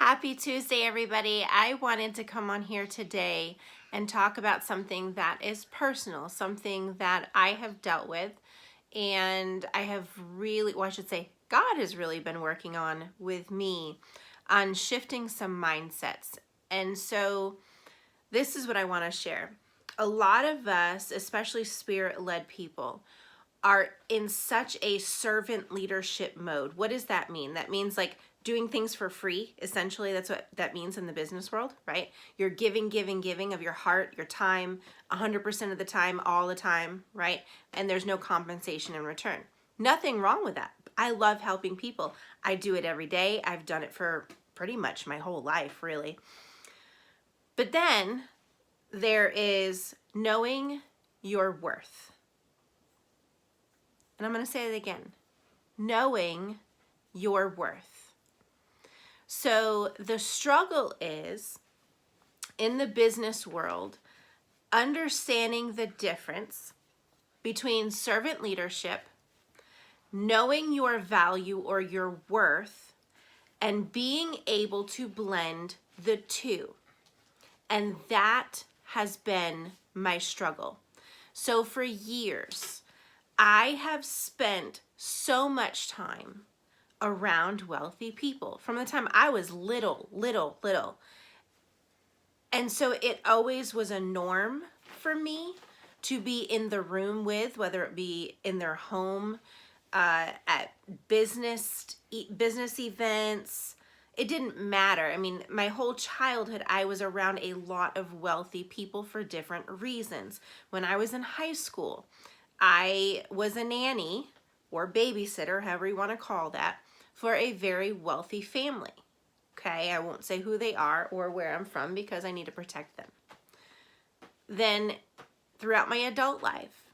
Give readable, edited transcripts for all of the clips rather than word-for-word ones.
Happy Tuesday, everybody. I wanted to come on here today and talk about something that is personal, something that I have dealt with, and I have really, well, I should say, God has really been working on with me on shifting some mindsets. And so this is what I want to share. A lot of us, especially spirit-led people, are in such a servant leadership mode. What does that mean? That means like doing things for free. Essentially, that's what that means in the business world, right? You're giving of your heart, your time, 100% of the time, all the time, right? And there's no compensation in return. Nothing wrong with that. I love helping people. I do it every day. I've done it for pretty much my whole life, really. But then there is knowing your worth. And I'm going to say it again. Knowing your worth. So the struggle is, in the business world, understanding the difference between servant leadership, knowing your value or your worth, and being able to blend the two. And that has been my struggle. So for years, I have spent so much time around wealthy people from the time I was little. And so it always was a norm for me to be in the room with, whether it be in their home, at business events. It didn't matter. I mean, my whole childhood, I was around a lot of wealthy people for different reasons. When I was in high school, I was a nanny or babysitter, however you want to call that, for a very wealthy family. Okay, I won't say who they are or where I'm from because I need to protect them. Then throughout my adult life,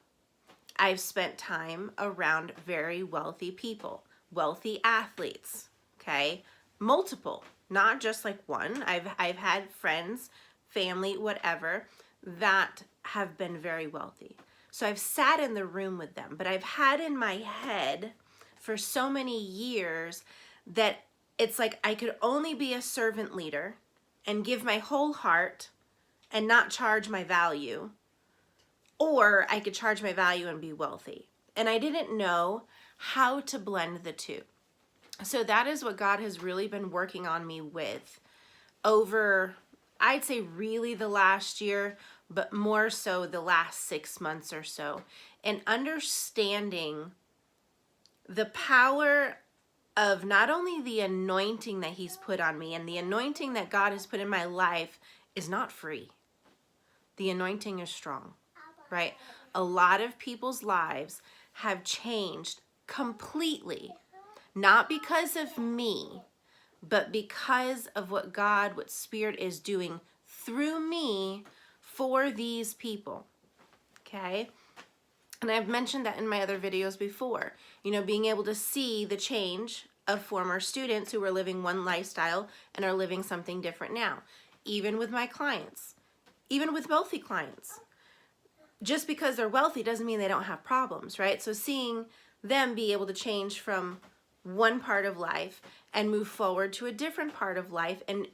I've spent time around very wealthy people, wealthy athletes, okay? Multiple, not just like one. I've had friends, family, whatever, that have been very wealthy. So I've sat in the room with them, but I've had in my head for so many years that it's like I could only be a servant leader and give my whole heart and not charge my value, or I could charge my value and be wealthy. And I didn't know how to blend the two. So that is what God has really been working on me with over, I'd say really the last year, but more so the last 6 months or so, and understanding the power of not only the anointing that He's put on me, and the anointing that God has put in my life is not free. The anointing is strong, right? A lot of people's lives have changed completely, not because of me, but because of what God, what Spirit is doing through me for these people, okay? And I've mentioned that in my other videos before, you know, being able to see the change of former students who were living one lifestyle and are living something different now, even with my clients, even with wealthy clients. Just because they're wealthy doesn't mean they don't have problems, right? So seeing them be able to change from one part of life and move forward to a different part of life and,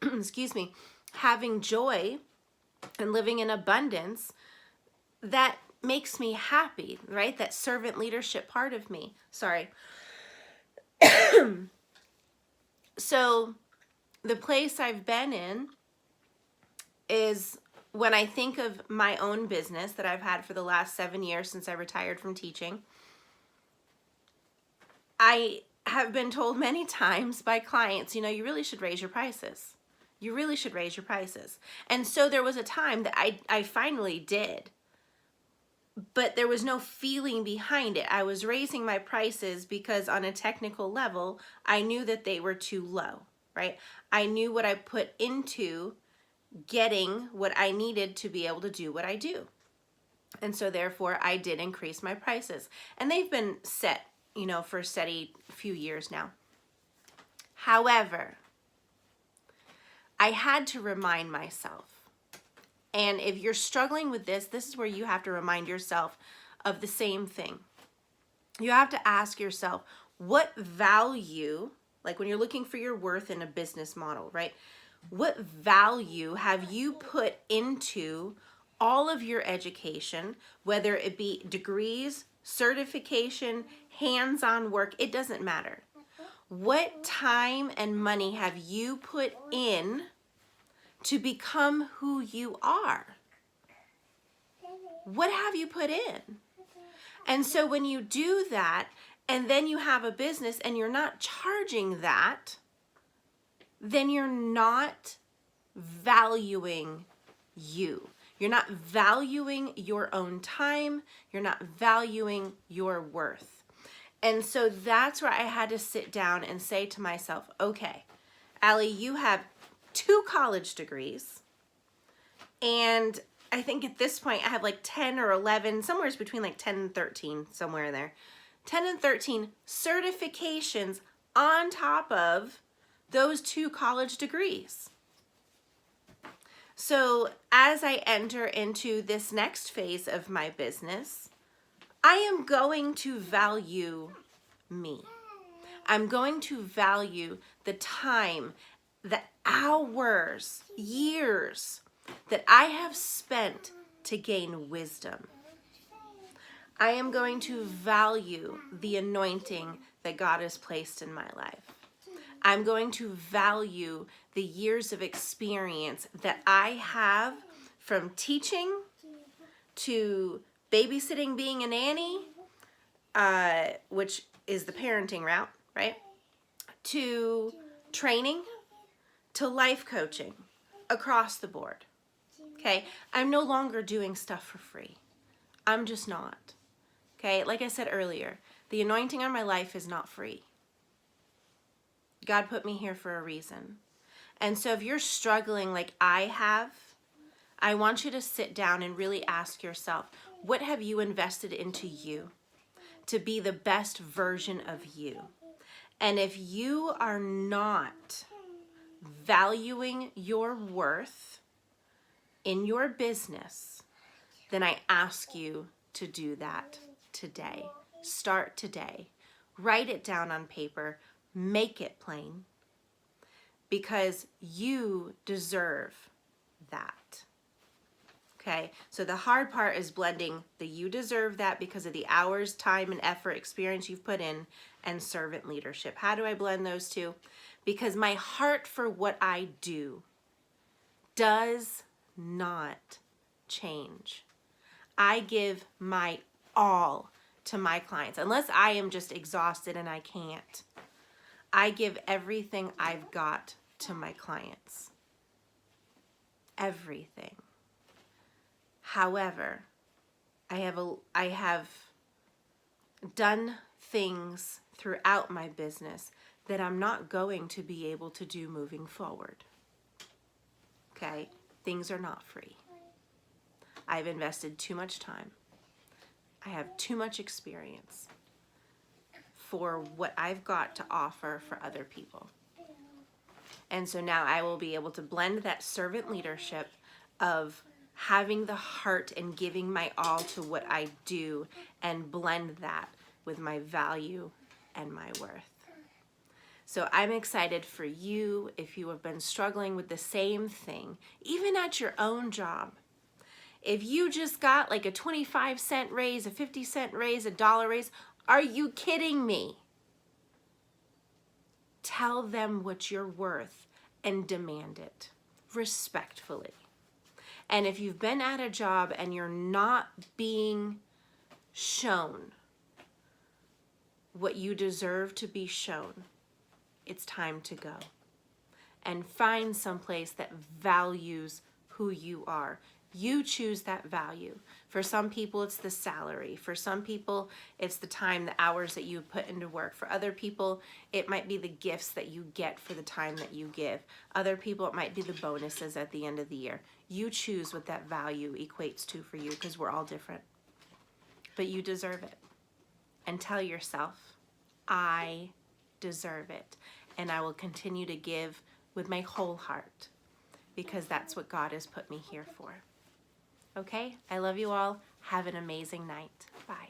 excuse me, having joy and living in abundance, that makes me happy, right? That servant leadership part of me. Sorry. So the place I've been in is, when I think of my own business that I've had for the last 7 years since I retired from teaching, I have been told many times by clients, you know, you really should raise your prices. You really should raise your prices. And so there was a time that I finally did, but there was no feeling behind it. I was raising my prices because on a technical level, I knew that they were too low, right? I knew what I put into getting what I needed to be able to do what I do. And so therefore I did increase my prices. And they've been set, you know, for a steady few years now. However, I had to remind myself, and if you're struggling with this, this is where you have to remind yourself of the same thing. You have to ask yourself, what value, like when you're looking for your worth in a business model, right? What value have you put into all of your education, whether it be degrees, certification, hands-on work, it doesn't matter. What time and money have you put in to become who you are? What have you put in? And so when you do that, and then you have a business and you're not charging that, then you're not valuing you. You're not valuing your own time. You're not valuing your worth. And so that's where I had to sit down and say to myself, okay, Allie, you have 2 college degrees. And I think at this point I have like 10 or 11, somewhere between like 10 and 13, somewhere in there. 10 and 13 certifications on top of those 2 college degrees. So as I enter into this next phase of my business, I am going to value me. I'm going to value the time, the hours, years that I have spent to gain wisdom. I am going to value the anointing that God has placed in my life. I'm going to value the years of experience that I have from teaching to babysitting, being a nanny, which is the parenting route, right? To training, to life coaching, across the board. Okay, I'm no longer doing stuff for free. I'm just not. Okay, like I said earlier, the anointing on my life is not free. God put me here for a reason. And so if you're struggling like I have, I want you to sit down and really ask yourself, what have you invested into you to be the best version of you? And if you are not valuing your worth in your business, then I ask you to do that today. Start today. Write it down on paper. Make it plain. Because you deserve that. Okay, so the hard part is blending the you deserve that because of the hours, time, and effort, experience you've put in, and servant leadership. How do I blend those two? Because my heart for what I do does not change. I give my all to my clients. Unless I am just exhausted and I can't, I give everything I've got to my clients. Everything. However, I have done things throughout my business that I'm not going to be able to do moving forward. Okay? Things are not free. I've invested too much time. I have too much experience for what I've got to offer for other people. And so now I will be able to blend that servant leadership of having the heart and giving my all to what I do and blend that with my value and my worth. So I'm excited for you if you have been struggling with the same thing, even at your own job. If you just got like a 25-cent raise, a 50-cent raise, a dollar raise, are you kidding me? Tell them what you're worth and demand it respectfully. And if you've been at a job and you're not being shown what you deserve to be shown, it's time to go and find someplace that values who you are. You choose that value. For some people, it's the salary. For some people, it's the time, the hours that you put into work. For other people, it might be the gifts that you get for the time that you give. Other people, it might be the bonuses at the end of the year. You choose what that value equates to for you because we're all different. But you deserve it. And tell yourself, I deserve it. And I will continue to give with my whole heart because that's what God has put me here for. Okay? I love you all. Have an amazing night. Bye.